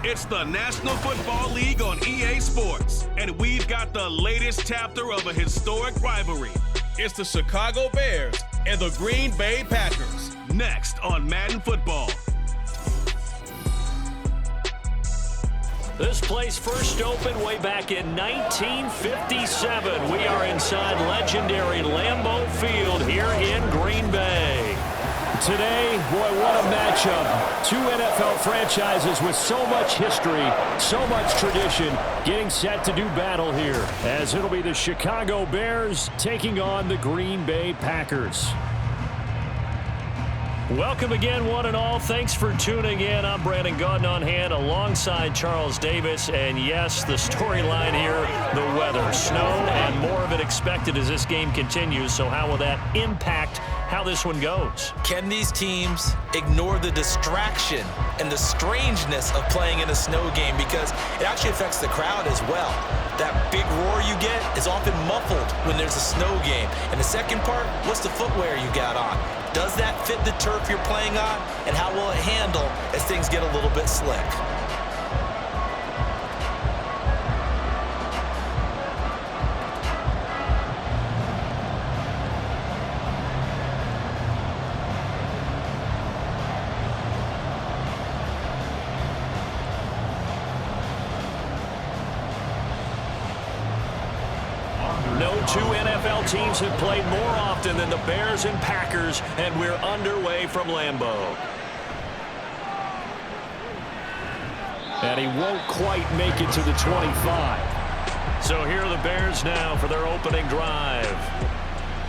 It's the National Football League on EA Sports, and we've got the latest chapter of a historic rivalry. It's the Chicago Bears and the Green Bay Packers. Next on Madden Football. This place first opened way back in 1957. We are inside legendary Lambeau Field here in Green Bay. Today, boy, what a matchup. Two NFL franchises with so much history, so much tradition, getting set to do battle here, as it'll be the Chicago Bears taking on the Green Bay Packers. Welcome again, one and all. Thanks for tuning in. I'm Brandon Gaudin on hand alongside Charles Davis. And yes, the storyline here, the weather, snow, and more of it expected as this game continues. So how will that impact how this one goes? Can these teams ignore the distraction and the strangeness of playing in a snow game? Because it actually affects the crowd as well. That big roar you get is often muffled when there's a snow game. And the second part, what's the footwear you got on? Does that fit the turf you're playing on? And how will it handle as things get a little bit slick? No two NFL teams have played more often than the Bears and Packers, and we're underway from Lambeau. And he won't quite make it to the 25. So here are the Bears now for their opening drive.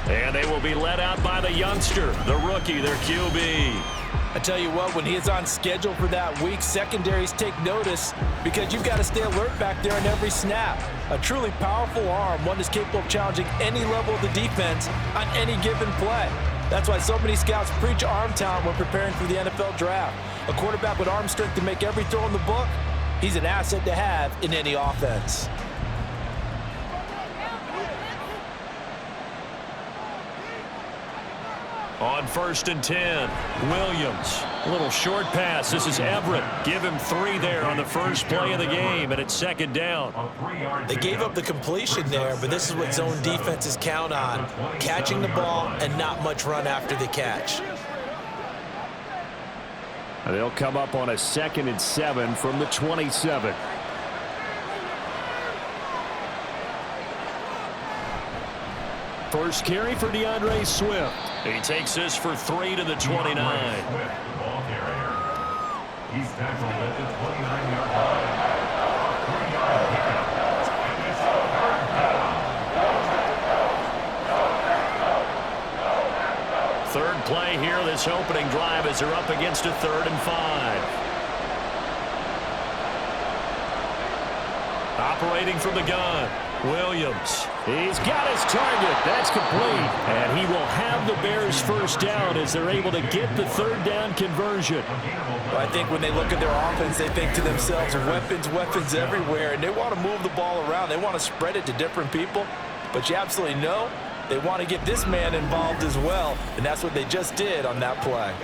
And they will be led out by the youngster, the rookie, their QB. I tell you what, when he is on schedule for that week, secondaries take notice because you've got to stay alert back there on every snap. A truly powerful arm, one that's capable of challenging any level of the defense on any given play. That's why so many scouts preach arm talent when preparing for the NFL draft. A quarterback with arm strength to make every throw in the book, he's an asset to have in any offense. On 1st and 10, Williams. A little short pass. This is Everett. Give him 3 there on the first play of the game, and it's second down. They gave up the completion there, but this is what zone defenses count on. Catching the ball and not much run after the catch. They'll come up on a 2nd and 7 from the 27. First carry for DeAndre Swift. He takes this for 3 to the 29. He's tackled at the 29-yard line. 3-yard pickup. And it's a third down. Third play here, this opening drive as they're up against a 3rd and 5. Operating from the gun, Williams. He's got his target. That's complete. And he will have the Bears first down as they're able to get the 3rd down conversion. Well, I think when they look at their offense, they think to themselves, weapons everywhere, and they want to move the ball around. They want to spread it to different people. But you absolutely know they want to get this man involved as well, and that's what they just did on that play.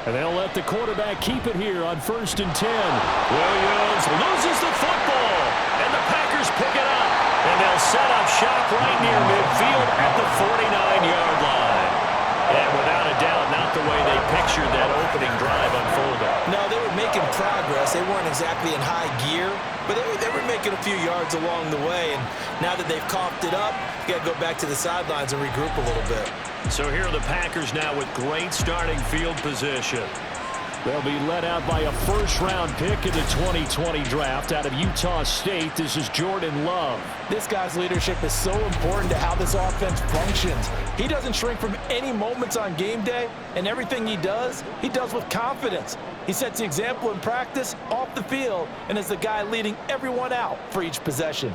And they'll let the quarterback keep it here on 1st and 10. Williams loses the football, and the Packers pick it up. And they'll set up shop right near midfield at the 49-yard line. And without a doubt, not the way they pictured that opening drive unfolding. No, they were making progress. They weren't exactly in high gear, but they were making a few yards along the way. And now that they've coughed it up, you got to go back to the sidelines and regroup a little bit. So here are the Packers now with great starting field position. They'll be led out by a first-round pick in the 2020 draft out of Utah State. This is Jordan Love. This guy's leadership is so important to how this offense functions. He doesn't shrink from any moments on game day, and everything he does with confidence. He sets the example in practice, off the field, and is the guy leading everyone out for each possession.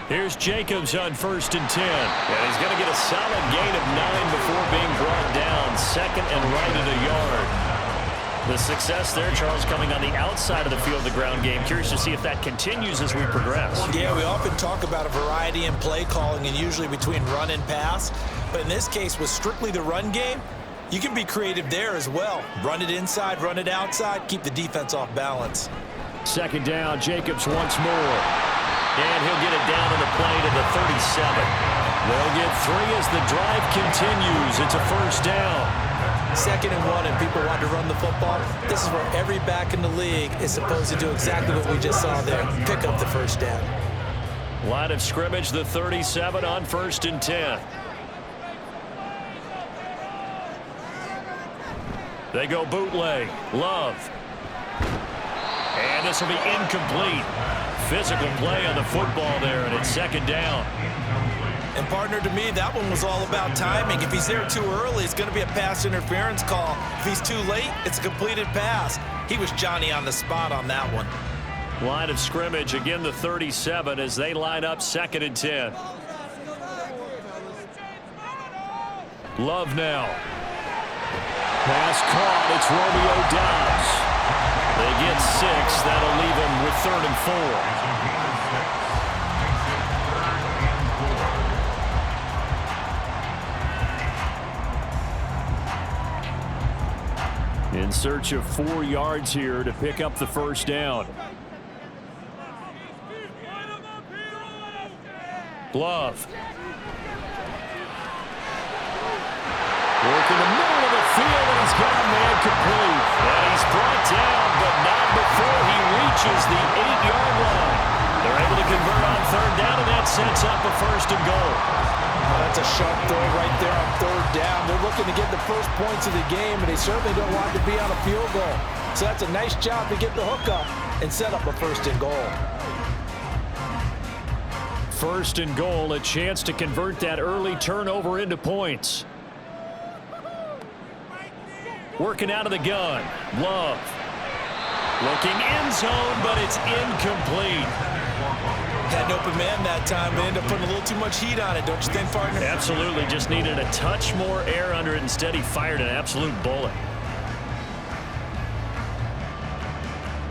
Here's Jacobs on 1st and 10. And he's going to get a solid gain of 9 before being brought down. Second and right at a yard. The success there, Charles, coming on the outside of the field, the ground game. Curious to see if that continues as we progress. Yeah, we often talk about a variety in play calling and usually between run and pass. But in this case, with strictly the run game, you can be creative there as well. Run it inside, run it outside, keep the defense off balance. Second down, Jacobs once more. And he'll get it down on the play to the 37. They'll get 3 as the drive continues. It's a first down. 2nd and 1, and people want to run the football. This is where every back in the league is supposed to do exactly what we just saw there. Pick up the first down. Line of scrimmage, the 37 on 1st and 10. They go bootleg. Love. And this will be incomplete. Physical play on the football there, and it's 2nd down. And, partner, to me, that one was all about timing. If he's there too early, it's going to be a pass interference call. If he's too late, it's a completed pass. He was Johnny on the spot on that one. Line of scrimmage, again the 37 as they line up 2nd and 10. Love now. Pass caught. It's Romeo Doubs. They get 6. That'll leave them with 3rd and 4. In search of 4 yards here to pick up the first down. Love. Work in the middle of the field, and he's got a man complete. And he's brought down, but not before he reaches the 8-yard line. They're able to convert on 3rd down, and that sets up a 1st and goal. That's a sharp throw right there on 3rd down. They're looking to get the first points of the game, and they certainly don't want to be on a field goal. So that's a nice job to get the hook up and set up a 1st and goal. 1st and goal, a chance to convert that early turnover into points. Working out of the gun. Love. Looking end zone, but it's incomplete. Had an open man that time. They ended up putting a little too much heat on it, don't you think, partner? Absolutely. Just needed a touch more air under it. Instead, he fired an absolute bullet.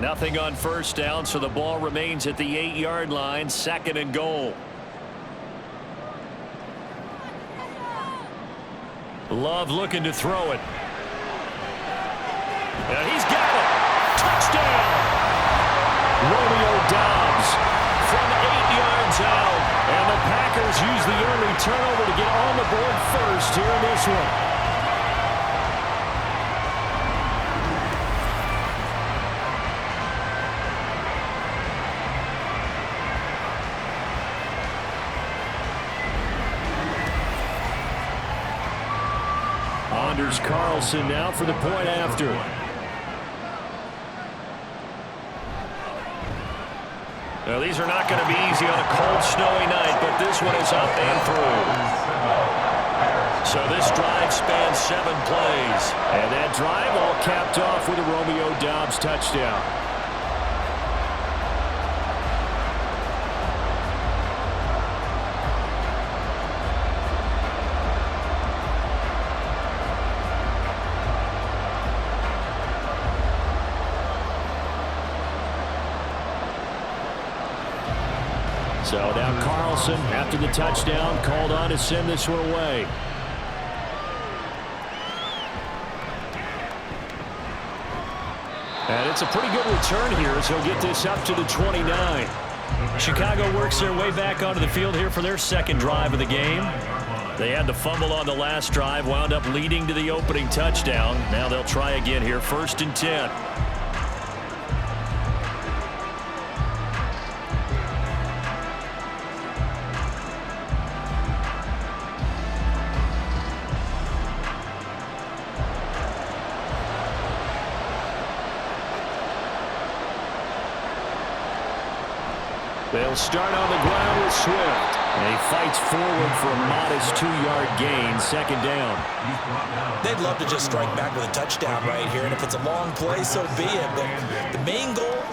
Nothing on 1st down, so the ball remains at the 8-yard line. 2nd and goal. Love looking to throw it. And he's got it. Touchdown. Romeo Doubs from 8 yards out. And the Packers use the early turnover to get on the board first here in this one. Anders Carlson now for the point after. Now, these are not going to be easy on a cold, snowy night, but this one is up and through. So this drive spans 7 plays. And that drive all capped off with a Romeo Doubs touchdown. So now Carlson, after the touchdown, called on to send this one away. And it's a pretty good return here as he'll get this up to the 29. Chicago works their way back onto the field here for their 2nd drive of the game. They had the fumble on the last drive, wound up leading to the opening touchdown. Now they'll try again here, 1st and 10. They'll start on the ground with Swift. And he fights forward for a modest 2-yard gain, 2nd down. They'd love to just strike back with a touchdown right here, and if it's a long play, so be it. But the main goal,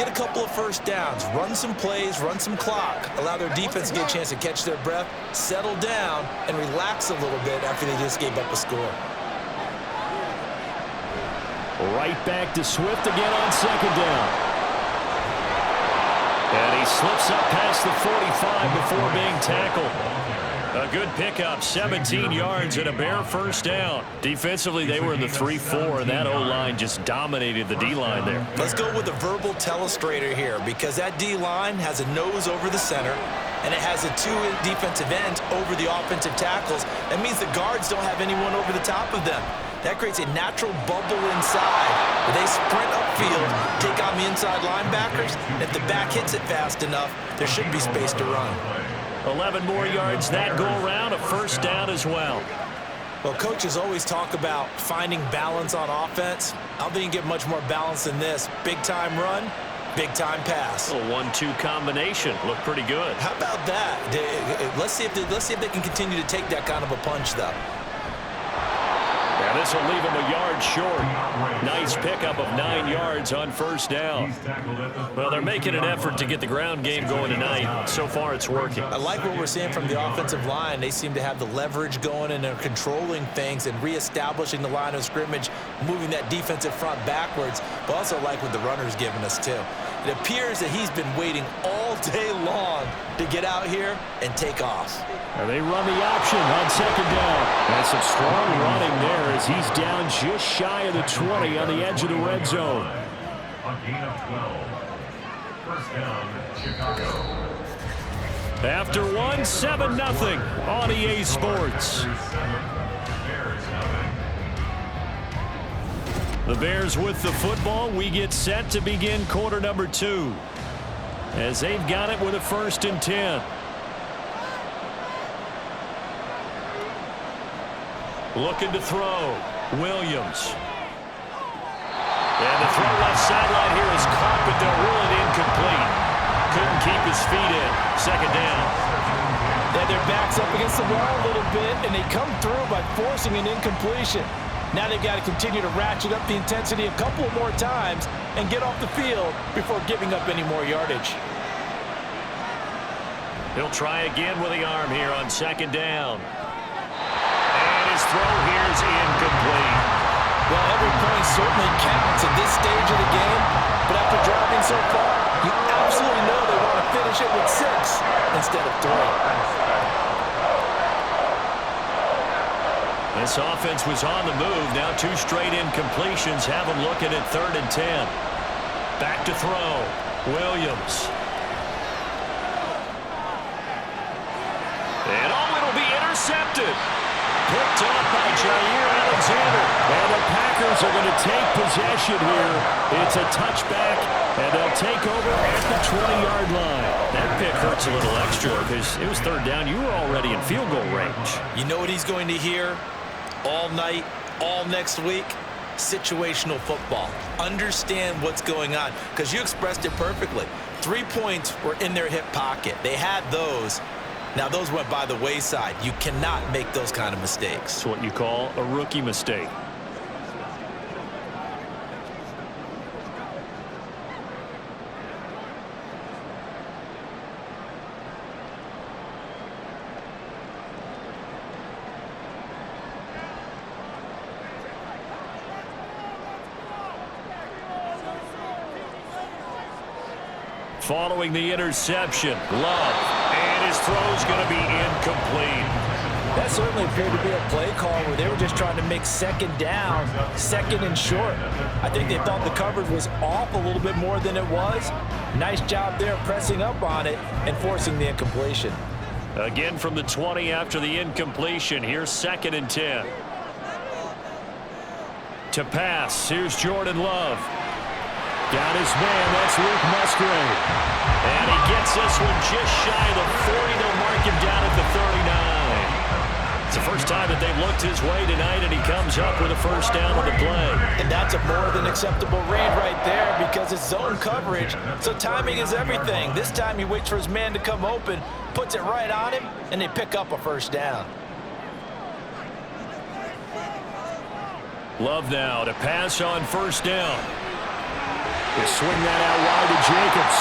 get a couple of first downs, run some plays, run some clock, allow their defense to get a chance to catch their breath, settle down, and relax a little bit after they just gave up a score. Right back to Swift again on second down. And he slips up past the 45 before being tackled. A good pickup, 17 yards and a bare first down. Defensively, they were in the 3-4, and that O-line just dominated the D-line there. Let's go with a verbal telestrator here, because that D-line has a nose over the center, and it has a two defensive ends over the offensive tackles. That means the guards don't have anyone over the top of them. That creates a natural bubble inside where they sprint upfield, take on the inside linebackers, and if the back hits it fast enough, there should be space to run. 11 more yards that go around, a first down as well. Well, coaches always talk about finding balance on offense. I don't think you can get much more balance than this. Big-time run, big-time pass. A 1-2 combination. Looked pretty good. How about that? Let's see if they can continue to take that kind of a punch, though. Yeah, this will leave him a yard short. Nice pickup of 9 yards on first down. Well, they're making an effort to get the ground game going tonight. So far, it's working. I like what we're seeing from the offensive line. They seem to have the leverage going, and they're controlling things and reestablishing the line of scrimmage, moving that defensive front backwards, but also like what the runner's giving us, too. It appears that he's been waiting all day long to get out here and take off. And they run the option on second down. And some strong running there as he's down just shy of the 20 on the edge of the red zone. A gain of 12. First down, Chicago. After one, 7-0 on EA Sports. The Bears with the football. We get set to begin quarter number 2 as they've got it with a 1st and 10. Looking to throw. Williams. And the throw left sideline here is caught, but they'll rule it incomplete. Couldn't keep his feet in. Second down. Yeah, their backs up against the wall a little bit, and they come through by forcing an incompletion. Now they've got to continue to ratchet up the intensity a couple more times and get off the field before giving up any more yardage. He'll try again with the arm here on second down. And his throw here is incomplete. Well, every point certainly counts at this stage of the game, but after driving so far, you absolutely know they want to finish it with 6 instead of 3. This offense was on the move. Now 2 straight incompletions have them looking at 3rd and 10. Back to throw. Williams. And it'll be intercepted. Picked up by Jair Alexander. And the Packers are going to take possession here. It's a touchback, and they'll take over at the 20-yard line. That pick hurts a little extra because it was 3rd down. You were already in field goal range. You know what he's going to hear all night, all next week? Situational football. Understand what's going on, because you expressed it perfectly. 3 points were in their hip pocket. They had those. Now, those went by the wayside. You cannot make those kind of mistakes. It's what you call a rookie mistake. Following the interception, Love, and his throw's going to be incomplete. That certainly appeared to be a play call where they were just trying to make second down, 2nd and short. I think they thought the coverage was off a little bit more than it was. Nice job there pressing up on it and forcing the incompletion. Again from the 20 after the incompletion. Here's 2nd and 10. To pass, here's Jordan Love. Got his man, that's Luke Musgrave. And he gets this one just shy of the 40. They'll mark him down at the 39. It's the first time that they've looked his way tonight, and he comes up with a first down on the play. And that's a more than acceptable read right there, because it's zone coverage, so timing is everything. This time he waits for his man to come open, puts it right on him, and they pick up a first down. Love now to pass on first down. They swing that out wide to Jacobs.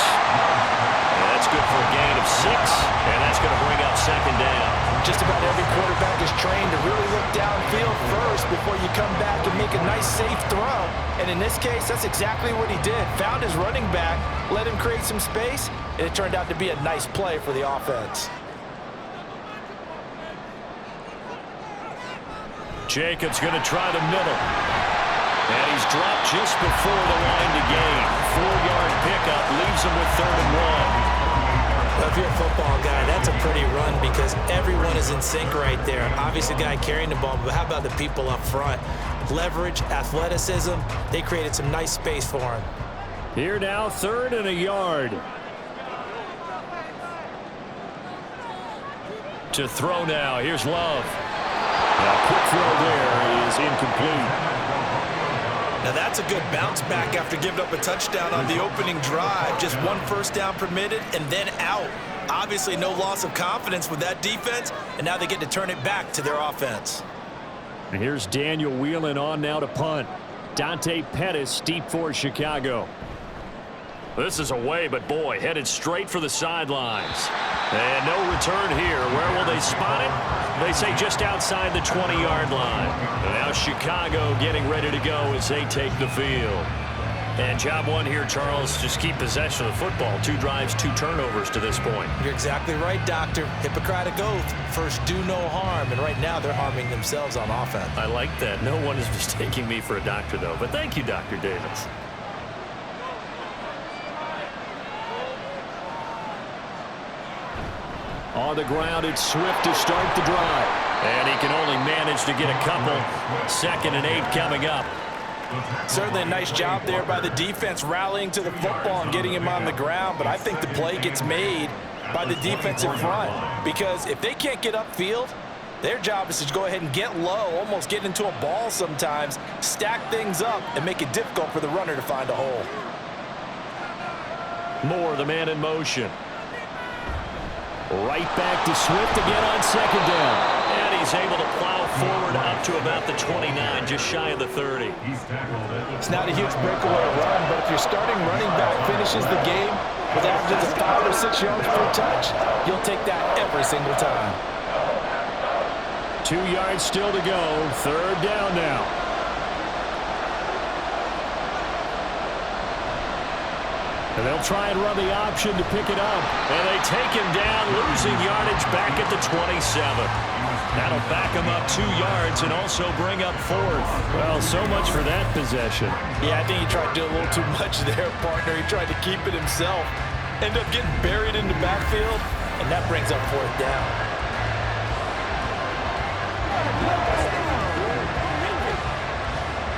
And that's good for a gain of 6, and that's going to bring up second down. Just about every quarterback is trained to really look downfield first before you come back and make a nice, safe throw. And in this case, that's exactly what he did. Found his running back, let him create some space, and it turned out to be a nice play for the offense. Jacobs going to try the middle. And he's dropped just before the line to gain. 4-yard pickup leaves him with 3rd and 1. Well, if you're a football guy, that's a pretty run because everyone is in sync right there. Obviously, the guy carrying the ball, but how about the people up front? Leverage, athleticism, they created some nice space for him. Here now, 3rd and a yard. To throw now, here's Love. Now, quick throw there is incomplete. Now that's a good bounce back after giving up a touchdown on the opening drive. Just 1 first down permitted and then out. Obviously no loss of confidence with that defense, and now they get to turn it back to their offense. And here's Daniel Whelan on now to punt. Dante Pettis deep for Chicago. This is away, but boy, headed straight for the sidelines. And no return here. Where will they spot it? They say just outside the 20-yard line. And now Chicago getting ready to go as they take the field. And job one here, Charles, just keep possession of the football. 2 drives, 2 turnovers to this point. You're exactly right, Doctor. Hippocratic oath. First, do no harm. And right now, they're harming themselves on offense. I like that. No one is mistaking me for a doctor, though. But thank you, Dr. Davis. On the ground, it's Swift to start the drive. And he can only manage to get a couple. 2nd and 8 coming up. Certainly a nice job there by the defense rallying to the football and getting him on the ground, but I think the play gets made by the defensive front because if they can't get upfield, their job is to go ahead and get low, almost get into a ball sometimes, stack things up, and make it difficult for the runner to find a hole. Moore, the man in motion. Right back to Swift again on 2nd down. And he's able to plow forward up to about the 29, just shy of the 30. It's not a huge breakaway run, but if your starting running back finishes the game with averages of 5 or 6 yards per touch, you'll take that every single time. 2 yards still to go. 3rd down now. And they'll try and run the option to pick it up. And they take him down, losing yardage back at the 27. That'll back him up 2 yards and also bring up 4th. Well, so much for that possession. Yeah, I think he tried to do a little too much there, partner. He tried to keep it himself. Ended up getting buried in the backfield, and that brings up 4th down.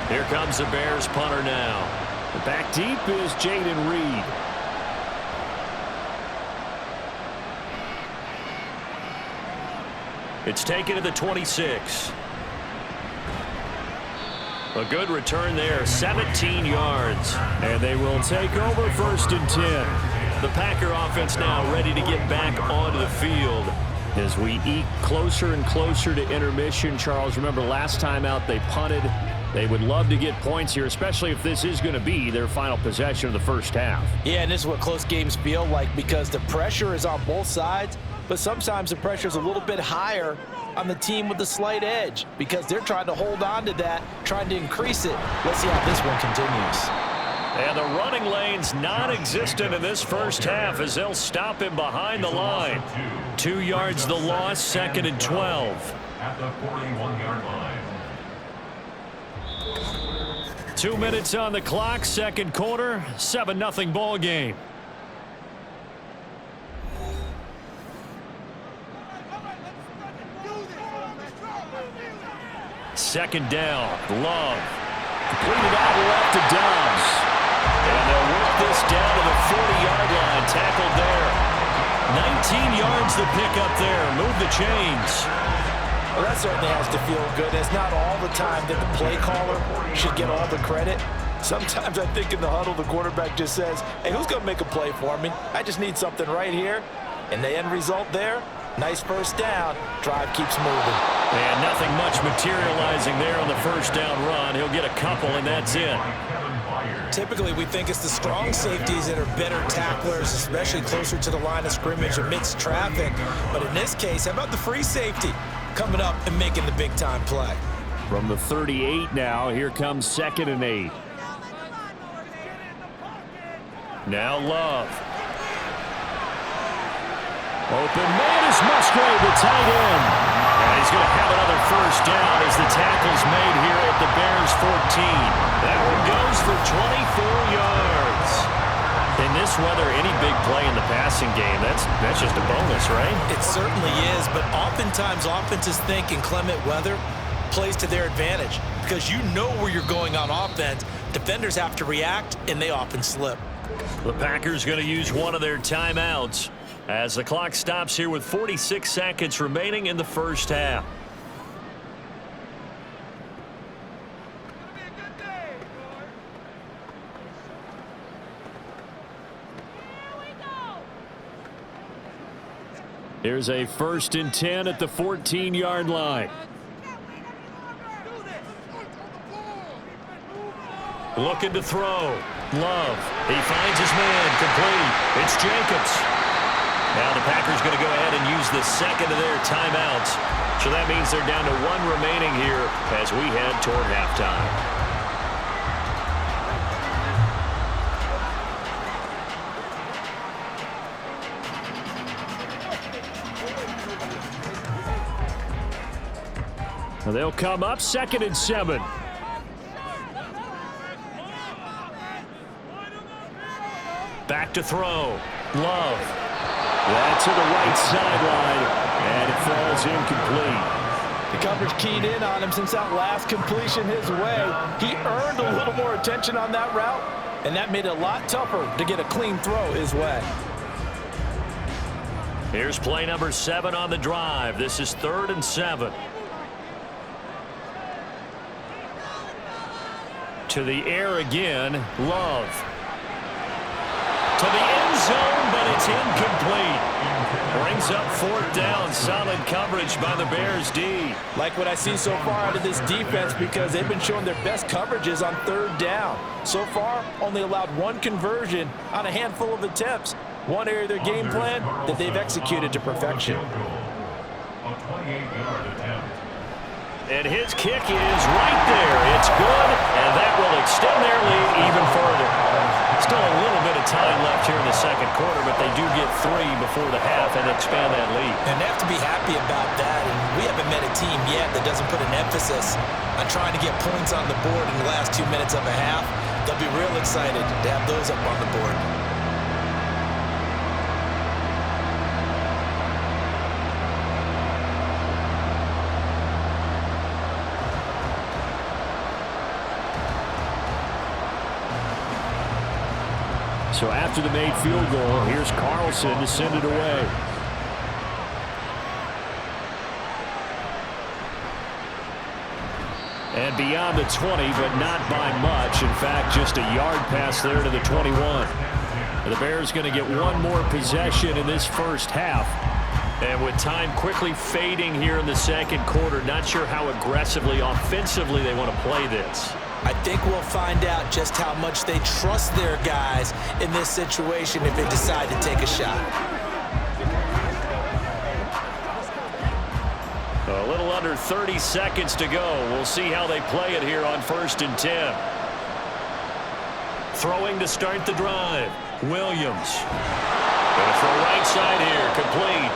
Here comes the Bears punter now. Back deep is Jaden Reed. It's taken to the 26. A good return there, 17 yards. And they will take over 1st and 10. The Packer offense now ready to get back onto the field. As we eke closer and closer to intermission, Charles, remember last time out they punted. They would love to get points here, especially if this is going to be their final possession of the first half. Yeah, and this is what close games feel like because the pressure is on both sides, but sometimes the pressure is a little bit higher on the team with the slight edge because they're trying to hold on to that, trying to increase it. Let's see how this one continues. And the running lane's non-existent in this first half as they'll stop him behind the line. 2 yards the loss, 2nd and 12. At the 41-yard line. 2 minutes on the clock, 2nd quarter, 7-0 ball game. Second down, Love. Completed out left to Dobbs. And they'll work this down to the 40-yard line, tackled there. 19 yards to pick up there, move the chains. Well, that certainly has to feel good. It's not all the time that the play caller should get all the credit. Sometimes I think in the huddle, the quarterback just says, hey, who's going to make a play for me? I just need something right here. And the end result there, nice first down. Drive keeps moving. And nothing much materializing there on the first down run. He'll get a couple, and that's it. Typically, we think it's the strong safeties that are better tacklers, especially closer to the line of scrimmage amidst traffic. But in this case, how about the free safety coming up and making the big-time play? From the 38 now, here comes 2nd and 8. Now Love. Open man is Musgrave, the tight end. And he's going to have another first down as the tackle's made here at the Bears 14. That one goes for 24 yards. In this weather, any big play in the passing game, that's just a bonus, right? It certainly is, but oftentimes offenses think in clement weather plays to their advantage because you know where you're going on offense. Defenders have to react, and they often slip. The Packers going to use one of their timeouts as the clock stops here with 46 seconds remaining in the first half. Here's a 1st and 10 at the 14-yard line. Looking to throw. Love. He finds his man. Complete. It's Jacobs. Now the Packers going to go ahead and use the second of their timeouts. So that means they're down to one remaining here as we head toward halftime. They'll come up 2nd and 7. Back to throw. Love. That's to the right sideline, and it falls incomplete. The coverage keyed in on him since that last completion his way. He earned a little more attention on that route, and that made it a lot tougher to get a clean throw his way. Here's play number 7 on the drive. This is 3rd and 7. To the air again, Love. To the end zone, but it's incomplete. Brings up 4th down. Solid coverage by the Bears D. Like what I see so far out of this defense because they've been showing their best coverages on 3rd down. So far, only allowed 1 conversion on a handful of attempts. One area of their game plan that they've executed to perfection. A 28-yard attempt. And his kick is right there. It's good, and that will extend their lead even further. Still a little bit of time left here in the second quarter, but they do get 3 before the half and expand that lead. And they have to be happy about that. And we haven't met a team yet that doesn't put an emphasis on trying to get points on the board in the last 2 minutes of a half. They'll be real excited to have those up on the board. So after the made field goal, here's Carlson to send it away. And beyond the 20, but not by much. In fact, just a yard pass there to the 21. The Bears going to get one more possession in this first half. And with time quickly fading here in the second quarter, not sure how aggressively, offensively they want to play this. I think we'll find out just how much they trust their guys in this situation if they decide to take a shot. A little under 30 seconds to go. We'll see how they play it here on 1st and 10. Throwing to start the drive. Williams. Going to throw right side here. Complete.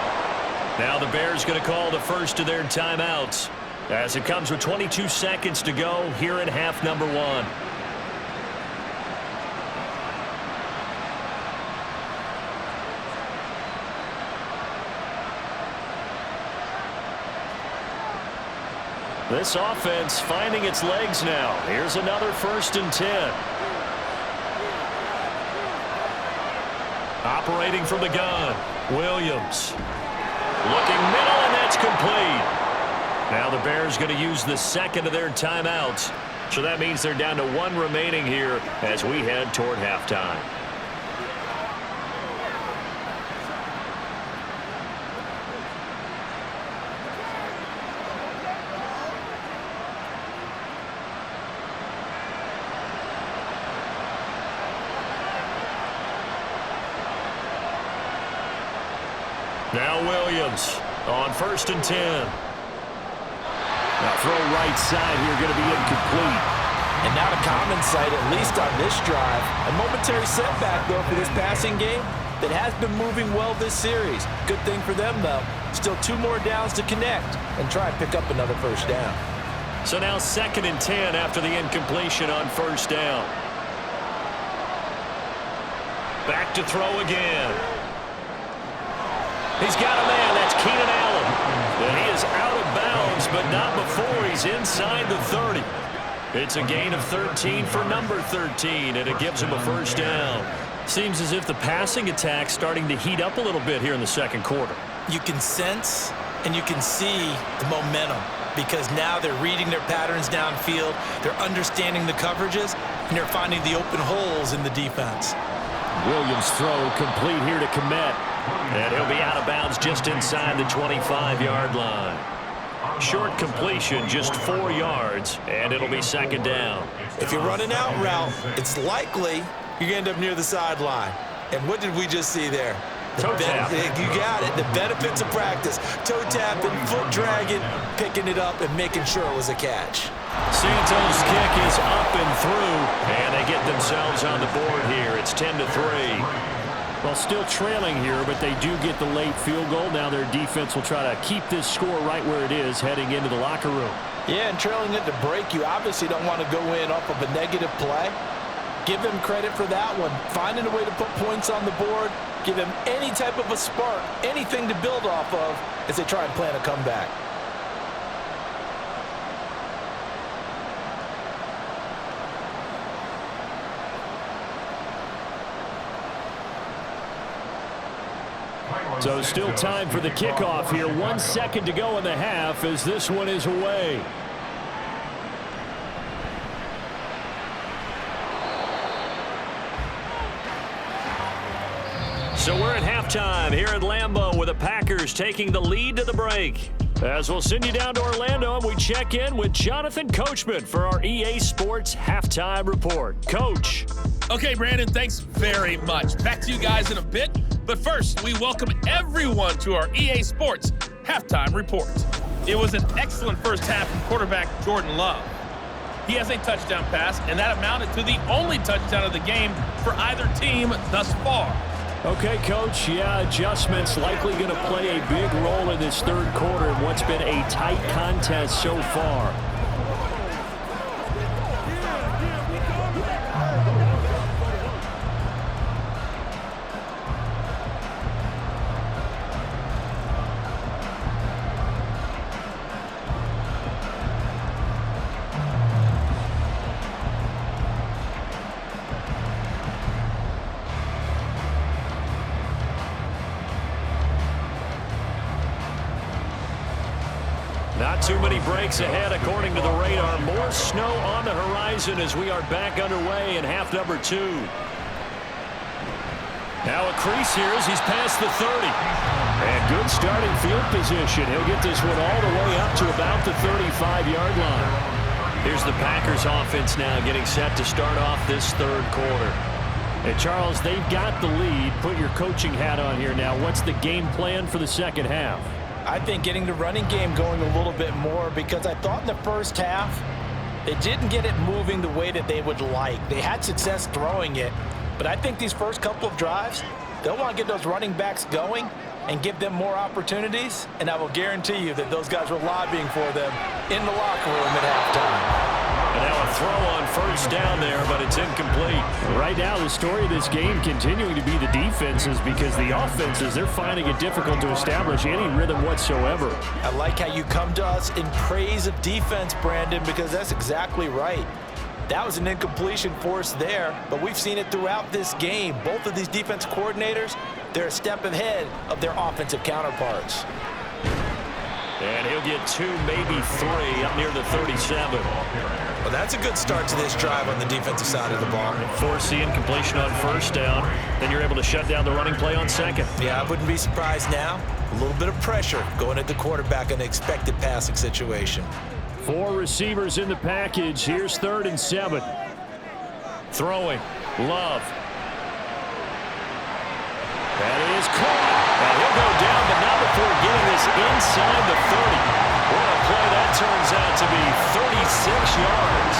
Now the Bears going to call the first of their timeouts as it comes with 22 seconds to go here in half number 1. This offense finding its legs now. Here's another 1st and 10. Operating from the gun. Williams. Looking middle, and that's complete. Now the Bears going to use the second of their timeouts. So that means they're down to 1 remaining here as we head toward halftime. Now Williams on 1st and 10. Now throw right side here, going to be incomplete. And not a common sight, at least on this drive. A momentary setback, though, for this passing game that has been moving well this series. Good thing for them, though. Still 2 more downs to connect and try and pick up another first down. So now 2nd and 10 after the incompletion on 1st down. Back to throw again. He's got a man. That's Keenan Allen. And he is out of bounds, but not before he's inside the 30. It's a gain of 13 for number 13, and it gives him a first down. Seems as if the passing attack's starting to heat up a little bit here in the second quarter. You can sense and you can see the momentum because now they're reading their patterns downfield, they're understanding the coverages, and they're finding the open holes in the defense. Williams' throw complete here to Kmet. And he'll be out of bounds just inside the 25-yard line. Short completion, just 4 yards, and it'll be 2nd down. If you're running out route, it's likely you're going to end up near the sideline. And what did we just see there? Toe tap. You got it. The benefits of practice. Toe tapping, foot dragging, picking it up, and making sure it was a catch. Santos' kick is up and through, and they get themselves on the board here. It's 10-3. Well, still trailing here, but they do get the late field goal. Now their defense will try to keep this score right where it is heading into the locker room. Yeah, and trailing at the break, you obviously don't want to go in off of a negative play. Give them credit for that one. Finding a way to put points on the board, give them any type of a spark, anything to build off of as they try and plan a comeback. So still time for the kickoff here. 1 second to go in the half as this one is away. So we're at halftime here at Lambeau with the Packers taking the lead to the break. As we'll send you down to Orlando and we check in with Jonathan Coachman for our EA Sports Halftime Report. Coach. Okay, Brandon, thanks very much. Back to you guys in a bit. But first, we welcome everyone to our EA Sports Halftime Report. It was an excellent first half from quarterback Jordan Love. He has a touchdown pass, and that amounted to the only touchdown of the game for either team thus far. Okay, Coach, yeah, adjustments likely going to play a big role in this third quarter in what's been a tight contest so far. Not too many breaks ahead according to the radar. More snow on the horizon as we are back underway in half number 2. Now a crease here as he's past the 30. And good starting field position. He'll get this one all the way up to about the 35-yard line. Here's the Packers offense now getting set to start off this third quarter. And Charles, they've got the lead. Put your coaching hat on here now. What's the game plan for the second half? I think getting the running game going a little bit more because I thought in the first half they didn't get it moving the way that they would like. They had success throwing it, but I think these first couple of drives, they'll want to get those running backs going and give them more opportunities, and I will guarantee you that those guys were lobbying for them in the locker room at halftime. And now a throw on first down there, but it's incomplete. Right now, the story of this game continuing to be the defenses because the offenses, they're finding it difficult to establish any rhythm whatsoever. I like how you come to us in praise of defense, Brandon, because that's exactly right. That was an incompletion forced there, but we've seen it throughout this game. Both of these defense coordinators, they're a step ahead of their offensive counterparts. And he'll get 2, maybe 3 up near the 37. Well, that's a good start to this drive on the defensive side of the ball. Force the incompletion on first down. Then you're able to shut down the running play on second. Yeah, I wouldn't be surprised now. A little bit of pressure going at the quarterback in an expected passing situation. 4 receivers in the package. Here's 3rd and 7. Throwing. Love. That is caught. And he'll go down, but not inside the 30. What a play that turns out to be, 36 yards.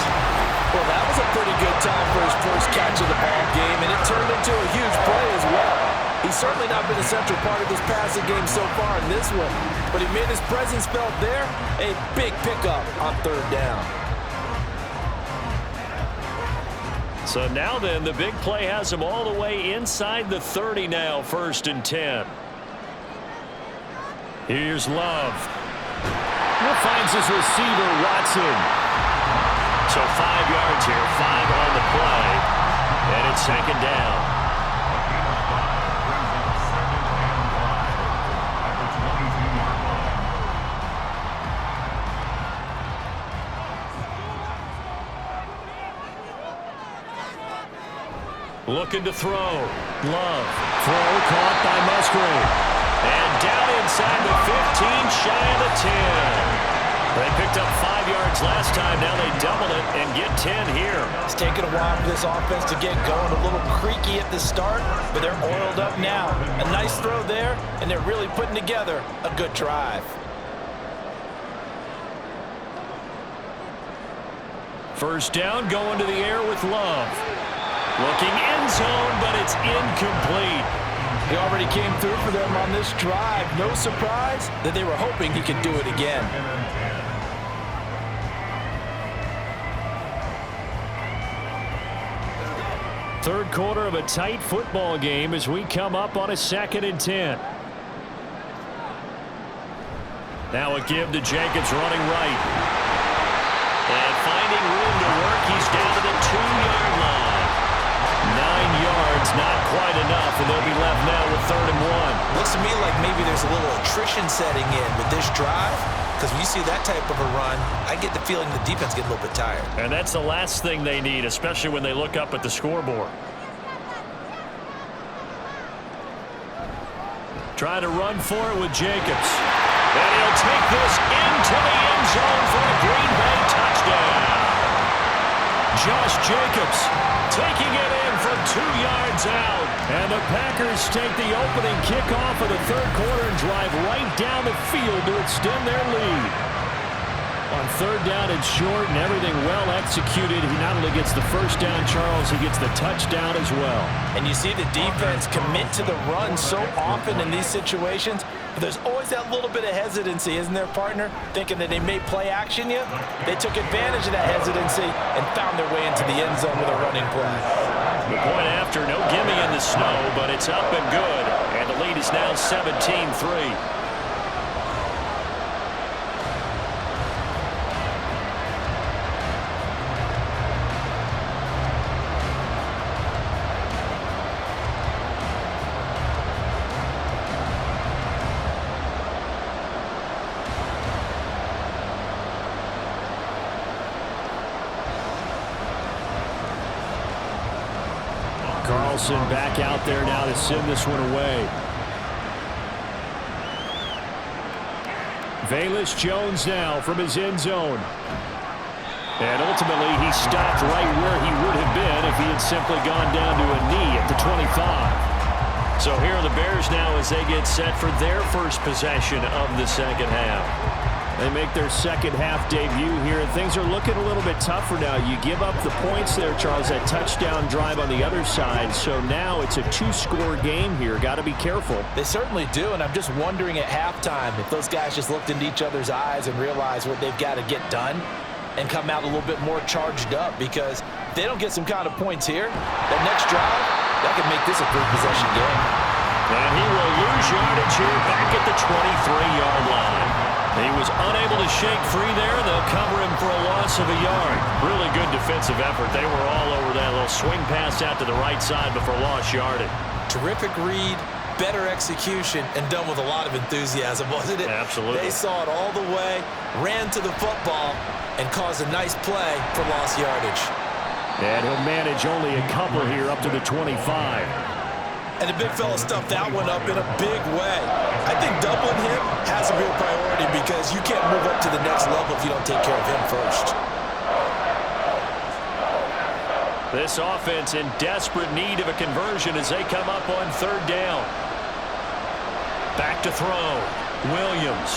Well, that was a pretty good time for his first catch of the ball game, and it turned into a huge play as well. He's certainly not been a central part of this passing game so far in this one, but he made his presence felt there. A big pickup on third down. So now then, the big play has him all the way inside the 30 now, 1st and 10. Here's Love. Finds his receiver, Watson. So 5 yards here, 5 on the play, and it's 2nd down. Looking to throw. Love. Throw caught by Musgrave. And down inside the 15, shy of the 10. They picked up 5 yards last time. Now they double it and get 10 here. It's taken a while for this offense to get going. A little creaky at the start, but they're oiled up now. A nice throw there, and they're really putting together a good drive. First down, going to the air with Love. Looking end zone, but it's incomplete. He already came through for them on this drive. No surprise that they were hoping he could do it again. Third quarter of a tight football game as we come up on a 2nd and 10. Now a give to Jacobs running right. And finding room to work, he's down to the 2-yard line. 9 yards, not quite enough, and they'll be left now with 3rd and 1. Looks to me like maybe there's a little attrition setting in with this drive, because when you see that type of a run, I get the feeling the defense get a little bit tired. And that's the last thing they need, especially when they look up at the scoreboard. Try to run for it with Jacobs. And he'll take this into the end zone for a Green Bay touchdown. Josh Jacobs taking it in from 2 yards out. And the Packers take the opening kickoff of the third quarter and drive right down the field to extend their lead. On third down and short and everything well executed, he not only gets the first down, Charles, he gets the touchdown as well. And you see the defense commit to the run so often in these situations, but there's always that little bit of hesitancy, isn't there, partner? Thinking that they may play action you. They took advantage of that hesitancy and found their way into the end zone with a running play. The point after, no gimme in the snow, but it's up and good. And the lead is now 17-3. Carlson back out there now to send this one away. Velus Jones now from his end zone. And ultimately he stopped right where he would have been if he had simply gone down to a knee at the 25. So here are the Bears now as they get set for their first possession of the second half. They make their second half debut here. Things are looking a little bit tougher now. You give up the points there, Charles, that touchdown drive on the other side. So now it's a 2-score game here. Got to be careful. They certainly do, and I'm just wondering at halftime if those guys just looked into each other's eyes and realized what they've got to get done and come out a little bit more charged up, because if they don't get some kind of points here, that next drive, that could make this a three-possession game. And he will lose yardage here back at the 23-yard line. He was unable to shake free there. They'll cover him for a loss of a yard. Really good defensive effort. They were all over that little swing pass out to the right side before lost yardage. Terrific read, better execution, and done with a lot of enthusiasm, wasn't it? Absolutely. They saw it all the way, ran to the football, and caused a nice play for lost yardage. And he'll manage only a couple here up to the 25. And the big fella stuffed that one up in a big way. I think doubling him has a real priority, because you can't move up to the next level if you don't take care of him first. This offense in desperate need of a conversion as they come up on third down. Back to throw. Williams.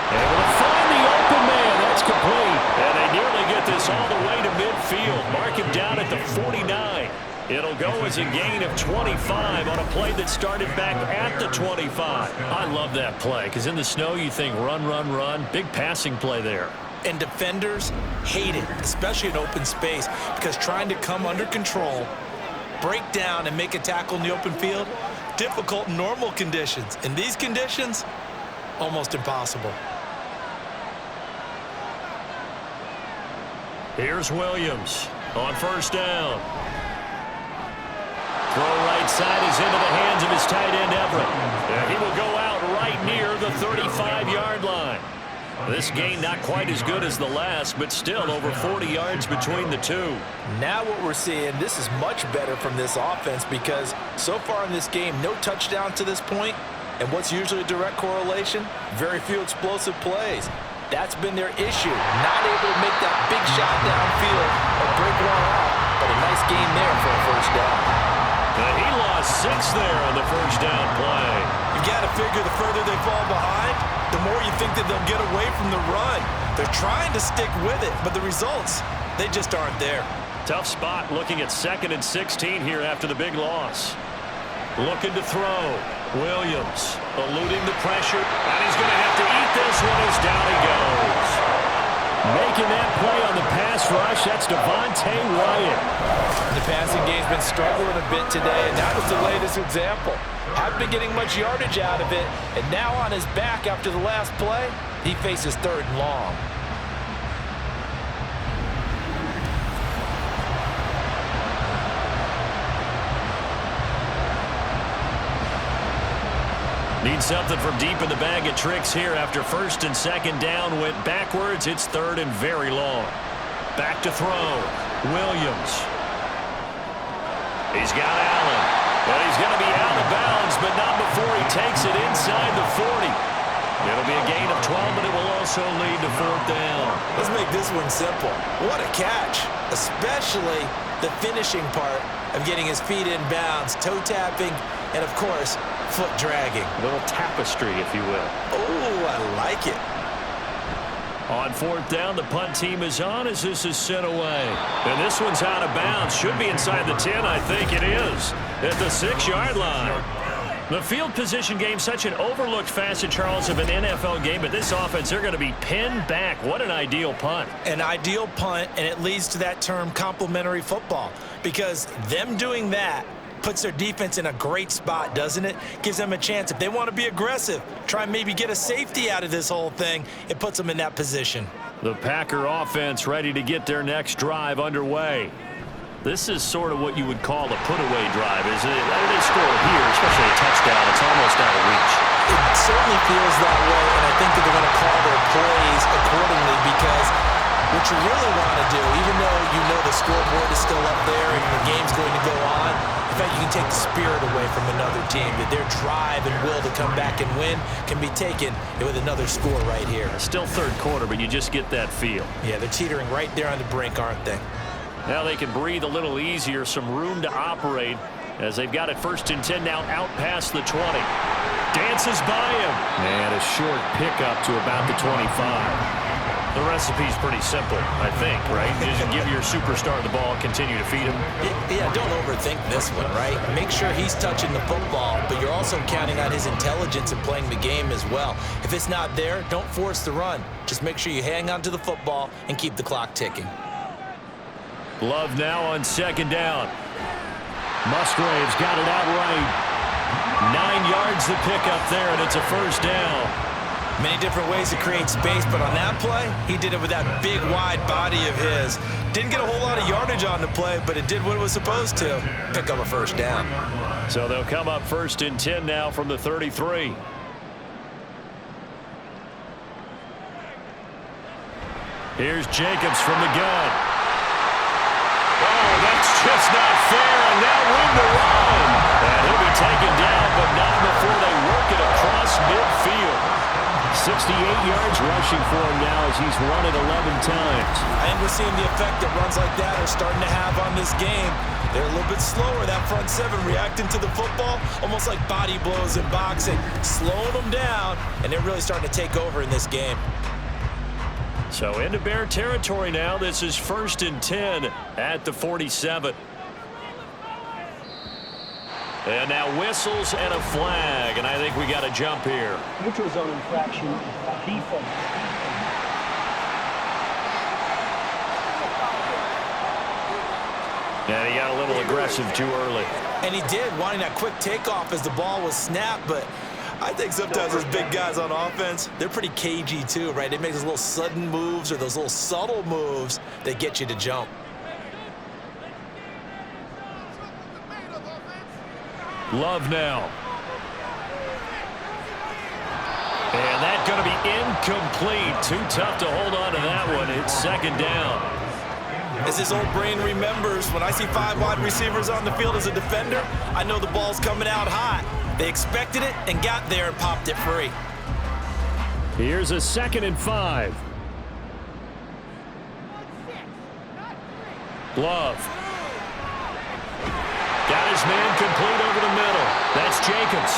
Able to find the open man. That's complete. And they nearly get this all the way to midfield. Mark him down at the 49. It'll go as a gain of 25 on a play that started back at the 25. I love that play because in the snow you think run, run, run. Big passing play there. And defenders hate it, especially in open space, because trying to come under control, break down, and make a tackle in the open field, difficult in normal conditions. In these conditions, almost impossible. Here's Williams on first down. Throw right side is into the hands of his tight end, Everett. And he will go out right near the 35-yard line. This gain not quite as good as the last, but still over 40 yards between the two. Now what we're seeing, this is much better from this offense because so far in this game, no touchdown to this point. And what's usually a direct correlation? Very few explosive plays. That's been their issue. Not able to make that big shot downfield or break one out. But a nice gain there for a first down. He lost 6 there on the first down play. You got to figure the further they fall behind, the more you think that they'll get away from the run. They're trying to stick with it, but the results, they just aren't there. Tough spot looking at 2nd and 16 here after the big loss. Looking to throw. Williams eluding the pressure, and he's going to have to eat this one as down he goes. Making that play on the pass rush, that's Devontae Wyatt. The passing game's been struggling a bit today, and that was the latest example. Haven't been getting much yardage out of it, and now on his back after the last play, he faces 3rd and long. Need something from deep in the bag of tricks here after 1st and 2nd down went backwards. It's 3rd and very long. Back to throw. Williams. He's got Allen. Well, he's going to be out of bounds, but not before he takes it inside the 40. It'll be a gain of 12, but it will also lead to 4th down. Let's make this one simple. What a catch, especially the finishing part of getting his feet in bounds, toe tapping, and of course, foot dragging. A little tapestry, if you will. Oh, I like it. On 4th down, the punt team is on as this is sent away. And this one's out of bounds. Should be inside the 10, I think it is. At the 6-yard line. The field position game, such an overlooked facet, Charles, of an NFL game, but this offense, they're going to be pinned back. What an ideal punt. An ideal punt, and it leads to that term complementary football, because them doing that puts their defense in a great spot, doesn't it? Gives them a chance. If they want to be aggressive, try and maybe get a safety out of this whole thing, it puts them in that position. The Packer offense ready to get their next drive underway. This is sort of what you would call a put-away drive, isn't it? I mean, they score here, especially a touchdown. It's almost out of reach. It certainly feels that way, and I think that they're going to call their plays accordingly because what you really want to do, even though you know the scoreboard is still up there and the game's going to go on, in fact, you can take the spirit away from another team, that their drive and will to come back and win can be taken with another score right here. Still 3rd quarter, but you just get that feel. Yeah, they're teetering right there on the brink, aren't they? Now they can breathe a little easier, some room to operate as they've got it 1st and 10 now out past the 20. Dances by him. And a short pickup to about the 25. The recipe's pretty simple, I think, right? Just give your superstar the ball, continue to feed him. Yeah, don't overthink this one, right? Make sure he's touching the football, but you're also counting on his intelligence and playing the game as well. If it's not there, don't force the run. Just make sure you hang on to the football and keep the clock ticking. Love now on 2nd down. Musgrave's got it out right. 9 yards the pickup there, and it's a 1st down. Many different ways to create space, but on that play, he did it with that big, wide body of his. Didn't get a whole lot of yardage on the play, but it did what it was supposed to. Pick up a 1st down. So they'll come up 1st and 10 now from the 33. Here's Jacobs from the gun. Oh, that's just not fair, and now room to run. And he'll be taken down, but not before they work it across midfield. 68 yards rushing for him now as he's run it 11 times. I think we're seeing the effect that runs like that are starting to have on this game. They're a little bit slower, that front seven, reacting to the football, almost like body blows in boxing, slowing them down, and they're really starting to take over in this game. So into Bear territory now. This is 1st and 10 at the 47. And now whistles and a flag, and I think we got a jump here. Neutral zone infraction, defense. And he got a little aggressive too early. And he did, wanting that quick takeoff as the ball was snapped, but I think sometimes those big guys on offense, they're pretty cagey too, right? They make those little sudden moves or those little subtle moves that get you to jump. Love now. And that's going to be incomplete. Too tough to hold on to that one. It's 2nd down. As his old brain remembers, when I see 5 wide receivers on the field as a defender, I know the ball's coming out hot. They expected it and got there and popped it free. Here's a 2nd and 5. Love. Got his man complete over the middle. That's Jacobs.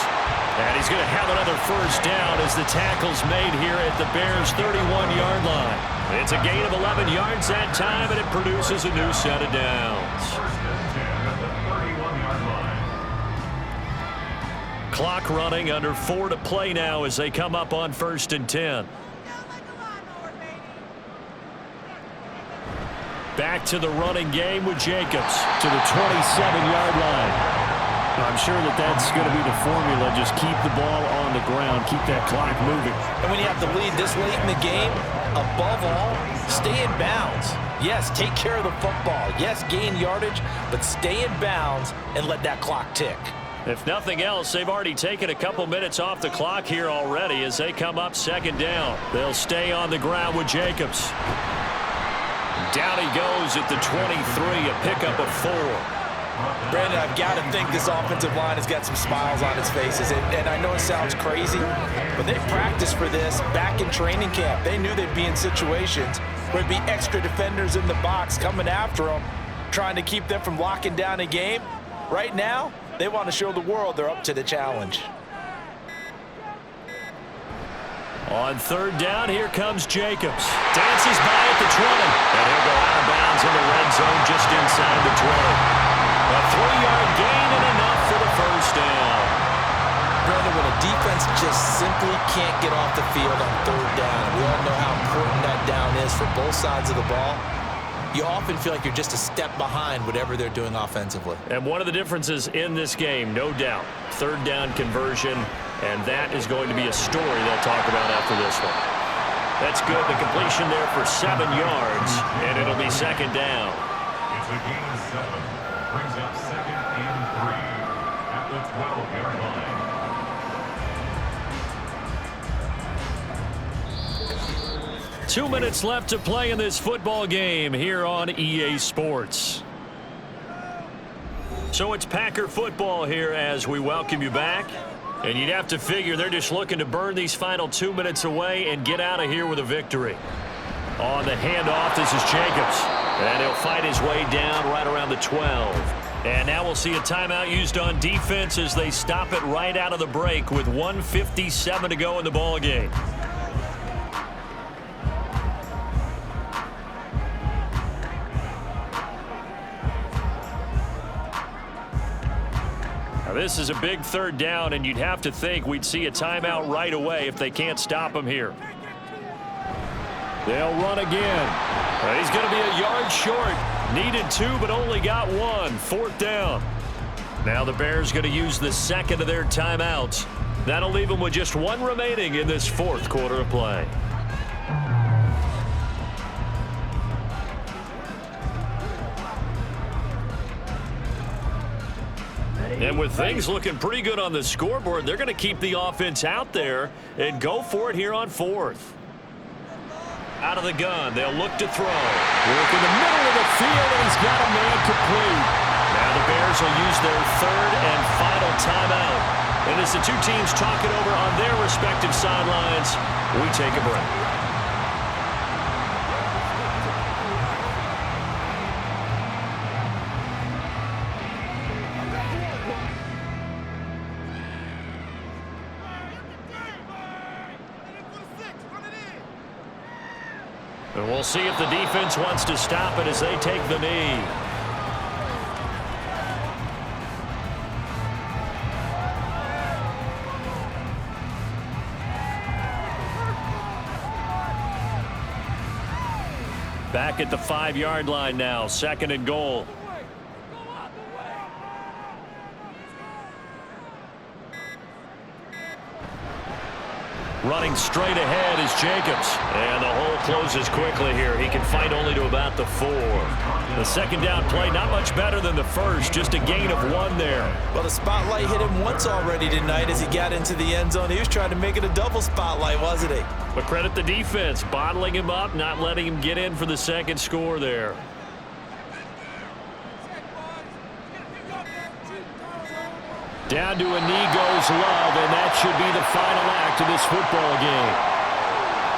And he's going to have another 1st down as the tackle's made here at the Bears' 31-yard line. It's a gain of 11 yards that time, and it produces a new set of downs. 1st and 10 at the 31-yard line. Clock running, under 4 to play now as they come up on 1st and 10. Back to the running game with Jacobs to the 27-yard line. I'm sure that's going to be the formula. Just keep the ball on the ground. Keep that clock moving. And when you have the lead this late in the game, above all, stay in bounds. Yes, take care of the football. Yes, gain yardage, but stay in bounds and let that clock tick. If nothing else, they've already taken a couple minutes off the clock here already as they come up 2nd down. They'll stay on the ground with Jacobs. Down he goes at the 23, a pickup of 4. Brandon, I've got to think this offensive line has got some smiles on its faces. And I know it sounds crazy, but they practiced for this back in training camp. They knew they'd be in situations where there'd be extra defenders in the box coming after them, trying to keep them from locking down a game. Right now, they want to show the world they're up to the challenge. On 3rd down, here comes Jacobs. Dances by at the 20. And he'll go out of bounds in the red zone just inside the 20. A 3-yard gain and enough for the 1st down. Brandon, when a defense just simply can't get off the field on 3rd down, we all know how important that down is for both sides of the ball. You often feel like you're just a step behind whatever they're doing offensively. And one of the differences in this game, no doubt, 3rd down conversion, and that is going to be a story they'll talk about after this one. That's good. The completion there for 7 yards, and it'll be 2nd down. It's a gain of 7. Brings up 2nd and 3 at the 12-yard line. 2 minutes left to play in this football game here on EA Sports. So it's Packer football here as we welcome you back. And you'd have to figure they're just looking to burn these final 2 minutes away and get out of here with a victory. On the handoff, this is Jacobs. And he'll fight his way down right around the 12. And now we'll see a timeout used on defense as they stop it right out of the break with 1:57 to go in the ball game. Now this is a big 3rd down, and you'd have to think we'd see a timeout right away if they can't stop him here. They'll run again. He's going to be a yard short. Needed 2, but only got 1. 4th down. Now the Bears going to use the 2nd of their timeouts. That'll leave them with just 1 remaining in this 4th quarter of play. And with things looking pretty good on the scoreboard, they're going to keep the offense out there and go for it here on 4th. Out of the gun, they'll look to throw. Work in the middle of the field, and he's got a man complete. Now the Bears will use their 3rd and final timeout. And as the two teams talk it over on their respective sidelines, we take a break. And we'll see if the defense wants to stop it as they take the knee. Back at the 5-yard line now, 2nd and goal. Running straight ahead is Jacobs. And the hole closes quickly here. He can fight only to about the 4. The 2nd down play, not much better than the first. Just a gain of 1 there. Well, the spotlight hit him once already tonight as he got into the end zone. He was trying to make it a double spotlight, wasn't he? But credit the defense, bottling him up, not letting him get in for the 2nd score there. Down to a knee goes Love, and that should be the final act of this football game.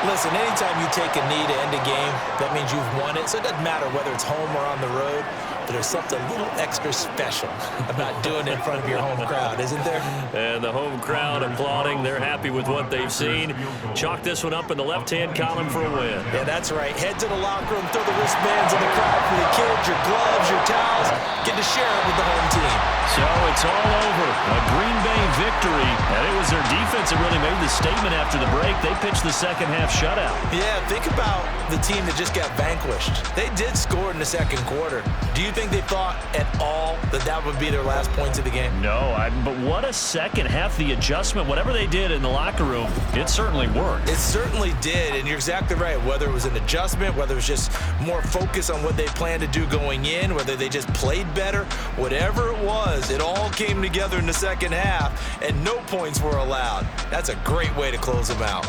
Listen, anytime you take a knee to end a game, that means you've won it. So it doesn't matter whether it's home or on the road. But there's something a little extra special about doing it in front of your home crowd, isn't there? And the home crowd applauding. They're happy with what they've seen. Chalk this one up in the left-hand column for a win. Yeah, that's right. Head to the locker room, throw the wristbands in the crowd for the kids, your gloves, your towels. Get to share it with the home team. So it's all over. A Green Bay victory. And it was their defense that really made the statement after the break. They pitched the second-half shutout. Yeah, think about the team that just got vanquished. They did score in the 2nd quarter. Do you think they thought at all that that would be their last points of the game? No, but what a second half. The adjustment, whatever they did in the locker room, it certainly worked. It certainly did, and you're exactly right. Whether it was an adjustment, whether it was just more focus on what they planned to do going in, whether they just played better, whatever it was, it all came together in the 2nd half, and no points were allowed. That's a great way to close them out.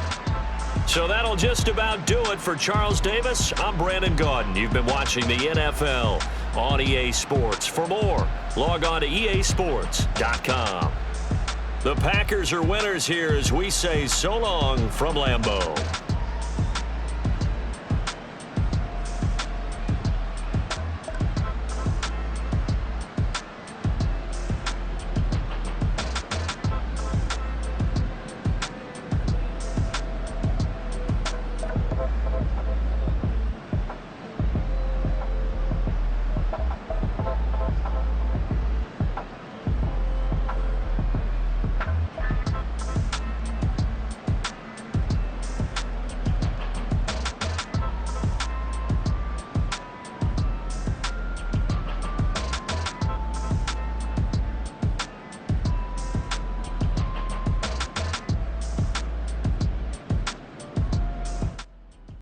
So that'll just about do it for Charles Davis. I'm Brandon Gaudin. You've been watching the NFL on EA Sports. For more, log on to easports.com. The Packers are winners here as we say so long from Lambeau.